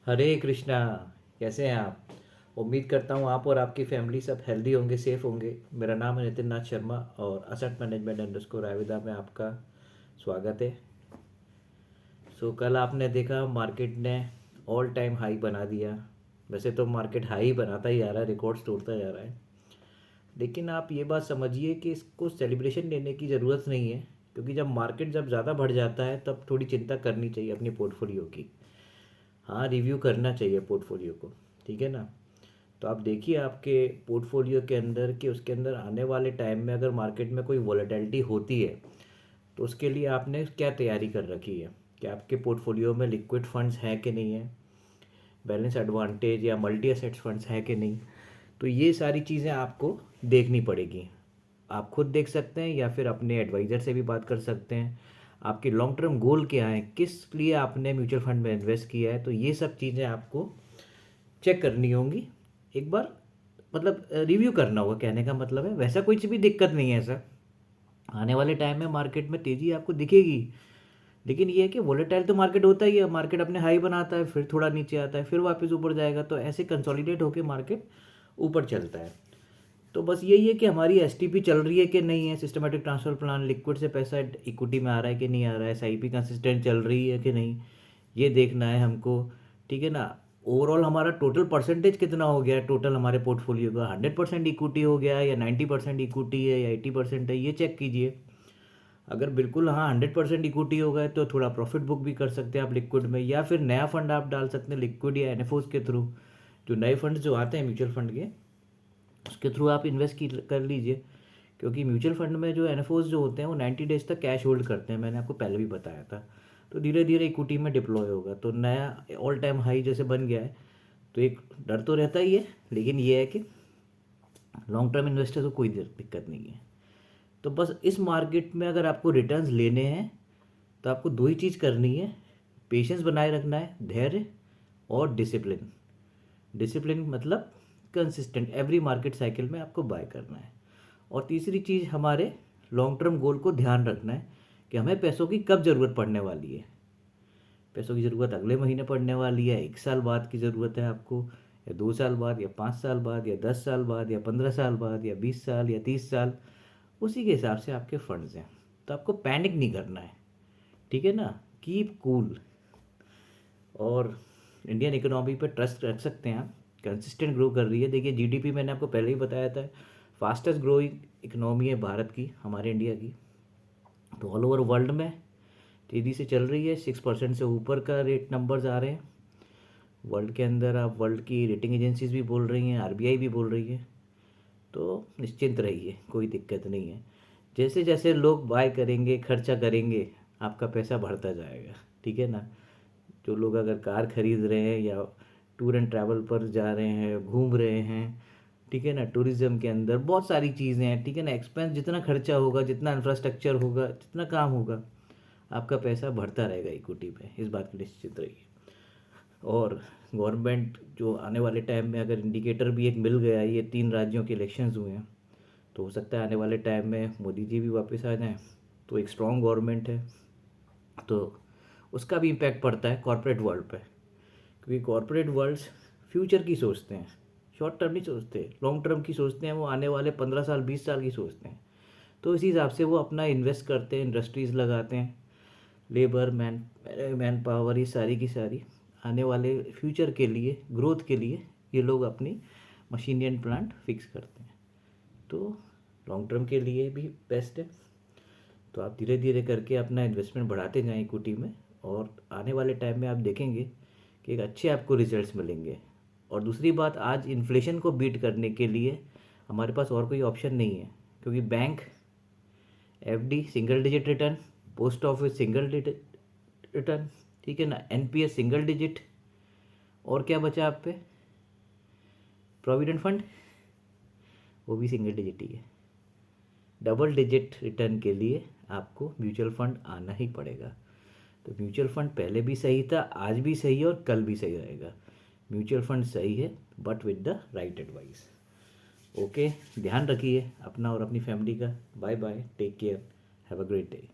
हरे कृष्णा। कैसे हैं आप? उम्मीद करता हूँ आप और आपकी फैमिली सब हेल्दी होंगे, सेफ होंगे। मेरा नाम है नितिन नाथ शर्मा और असेट मैनेजमेंट अंडरस्कोर आयुर्वेदा में आपका स्वागत है। कल आपने देखा मार्केट ने ऑल टाइम हाई बना दिया। वैसे तो मार्केट हाई बनाता ही आ रहा है, रिकॉर्ड्स तोड़ता जा रहा है। लेकिन आप ये बात समझिए कि इसको सेलिब्रेशन लेने की ज़रूरत नहीं है, क्योंकि जब मार्केट जब ज़्यादा बढ़ जाता है तब थोड़ी चिंता करनी चाहिए अपनी पोर्टफोलियो की। हाँ, रिव्यू करना चाहिए पोर्टफोलियो को। ठीक है ना? तो आप देखिए आपके पोर्टफोलियो के अंदर कि उसके अंदर आने वाले टाइम में अगर मार्केट में कोई वॉलेटिलिटी होती है तो उसके लिए आपने क्या तैयारी कर रखी है। कि आपके पोर्टफोलियो में लिक्विड फंड्स हैं कि नहीं है, बैलेंस एडवांटेज या मल्टी एसेट्स फंड्स हैं कि नहीं। तो ये सारी चीज़ें आपको देखनी पड़ेगी। आप खुद देख सकते हैं या फिर अपने एडवाइज़र से भी बात कर सकते हैं। आपके लॉन्ग टर्म गोल क्या है, किस लिए आपने म्यूचुअल फंड में इन्वेस्ट किया है, तो ये सब चीज़ें आपको चेक करनी होंगी एक बार। मतलब रिव्यू करना होगा, कहने का मतलब है। वैसा कुछ भी दिक्कत नहीं है ऐसा। आने वाले टाइम में मार्केट में तेज़ी आपको दिखेगी, लेकिन ये है कि वोलेटाइल तो मार्केट होता ही है। मार्केट अपने हाई बनाता है, फिर थोड़ा नीचे आता है, फिर वापस ऊपर जाएगा, तो ऐसे कंसोलिडेट होकर मार्केट ऊपर चलता है। तो बस यही है कि हमारी एसटीपी चल रही है कि नहीं है, सिस्टमेटिक ट्रांसफर प्लान, लिक्विड से पैसा इक्विटी में आ रहा है कि नहीं आ रहा है, एसआईपी कंसिस्टेंट चल रही है कि नहीं, ये देखना है हमको। ठीक है ना? ओवरऑल हमारा टोटल परसेंटेज कितना हो गया है, टोटल हमारे पोर्टफोलियो का 100% इक्विटी हो गया है या 90% इक्विटी है या 80% है, ये चेक कीजिए। अगर बिल्कुल हाँ 100% इक्विटी हो गए तो थोड़ा प्रॉफिट बुक भी कर सकते हैं आप लिक्विड में, या फिर नया फंड आप डाल सकते हैं लिक्विड या एनएफओस के थ्रू। जो नए फंड जो आते हैं म्यूचुअल फंड के, उसके थ्रू आप इन्वेस्ट की कर लीजिए। क्योंकि म्यूचुअल फंड में जो एनएफओस जो होते हैं वो 90 डेज तक कैश होल्ड करते हैं, मैंने आपको पहले भी बताया था। तो धीरे धीरे इक्विटी में डिप्लॉय होगा, तो नया ऑल टाइम हाई जैसे बन गया है, तो एक डर तो रहता ही है। लेकिन ये है कि लॉन्ग टर्म इन्वेस्टर को कोई दिक्कत नहीं है। तो बस इस मार्केट में अगर आपको रिटर्न्स लेने हैं तो आपको दो ही चीज़ करनी है। पेशेंस बनाए रखना है, धैर्य और डिसिप्लिन। डिसिप्लिन मतलब कंसिस्टेंट एवरी मार्केट साइकिल में आपको बाय करना है। और तीसरी चीज़, हमारे लॉन्ग टर्म गोल को ध्यान रखना है कि हमें पैसों की कब ज़रूरत पड़ने वाली है। पैसों की ज़रूरत अगले महीने पड़ने वाली है, 1 साल बाद की ज़रूरत है आपको, या 2 साल बाद, या 5 साल बाद, या 10 साल बाद, या 15 साल बाद, या 20 साल, या 30 साल। उसी के हिसाब से आपके फंड्स हैं। तो आपको पैनिक नहीं करना है। ठीक है ना? Keep cool. और इंडियन इकोनॉमी पे ट्रस्ट रख सकते हैं आप। कंसिस्टेंट ग्रो कर रही है। देखिए जीडीपी मैंने आपको पहले ही बताया था, फास्टेस्ट ग्रोइंग इकोनॉमी है भारत की, हमारे इंडिया की। तो ऑल ओवर वर्ल्ड में तेज़ी से चल रही है, 6% से ऊपर का रेट नंबर्स आ रहे हैं वर्ल्ड के अंदर। आप वर्ल्ड की रेटिंग एजेंसीज भी बोल रही हैं, आरबीआई भी बोल रही है। तो निश्चिंत रहिए, कोई दिक्कत नहीं है। जैसे जैसे लोग बाय करेंगे, खर्चा करेंगे, आपका पैसा बढ़ता जाएगा। ठीक है ना? जो लोग अगर कार खरीद रहे हैं या टूर एंड ट्रैवल पर जा रहे हैं, घूम रहे हैं, ठीक है ना, टूरिज्म के अंदर बहुत सारी चीज़ें हैं। ठीक है ना? एक्सपेंस जितना खर्चा होगा, जितना इंफ्रास्ट्रक्चर होगा, जितना काम होगा, आपका पैसा बढ़ता रहेगा इक्विटी में, इस बात की निश्चित रहिए। और गवर्नमेंट जो आने वाले टाइम में अगर इंडिकेटर भी एक मिल गया, ये 3 राज्यों के इलेक्शंस हुए हैं, तो हो सकता है आने वाले टाइम में मोदी जी भी वापस आ जाएं, तो एक स्ट्रॉन्ग गवर्नमेंट है। तो उसका भी इम्पैक्ट पड़ता है कॉरपोरेट वर्ल्ड पे, क्योंकि कॉरपोरेट वर्ल्ड्स फ्यूचर की सोचते हैं, शॉर्ट टर्म नहीं सोचते, लॉन्ग टर्म की सोचते हैं। वो आने वाले 15 साल 20 साल की सोचते हैं। तो इसी हिसाब से वो अपना इन्वेस्ट करते हैं, इंडस्ट्रीज़ लगाते हैं, लेबर मैन मैन पावर, ये सारी की सारी आने वाले फ्यूचर के लिए, ग्रोथ के लिए ये लोग अपनी मशीनरी एंड प्लांट फिक्स करते हैं। तो लॉन्ग टर्म के लिए भी बेस्ट है। तो आप धीरे धीरे करके अपना इन्वेस्टमेंट बढ़ाते जाएं इक्विटी में, और आने वाले टाइम में आप देखेंगे कि एक अच्छे आपको रिजल्ट्स मिलेंगे। और दूसरी बात, आज इन्फ्लेशन को बीट करने के लिए हमारे पास और कोई ऑप्शन नहीं है, क्योंकि bank, FD single digit return, post office single digit return, ठीक है ना, एनपीएस सिंगल डिजिट, और क्या बचा आप पे, प्रोविडेंट फंड, वो भी सिंगल डिजिट ही है। डबल डिजिट रिटर्न के लिए आपको म्यूचुअल फंड आना ही पड़ेगा। तो म्यूचुअल फंड पहले भी सही था, आज भी सही है और कल भी सही रहेगा। म्यूचुअल फंड सही है, but with the right advice. Okay, ध्यान रखिए अपना और अपनी फैमिली का। Bye bye, take care, have a great day.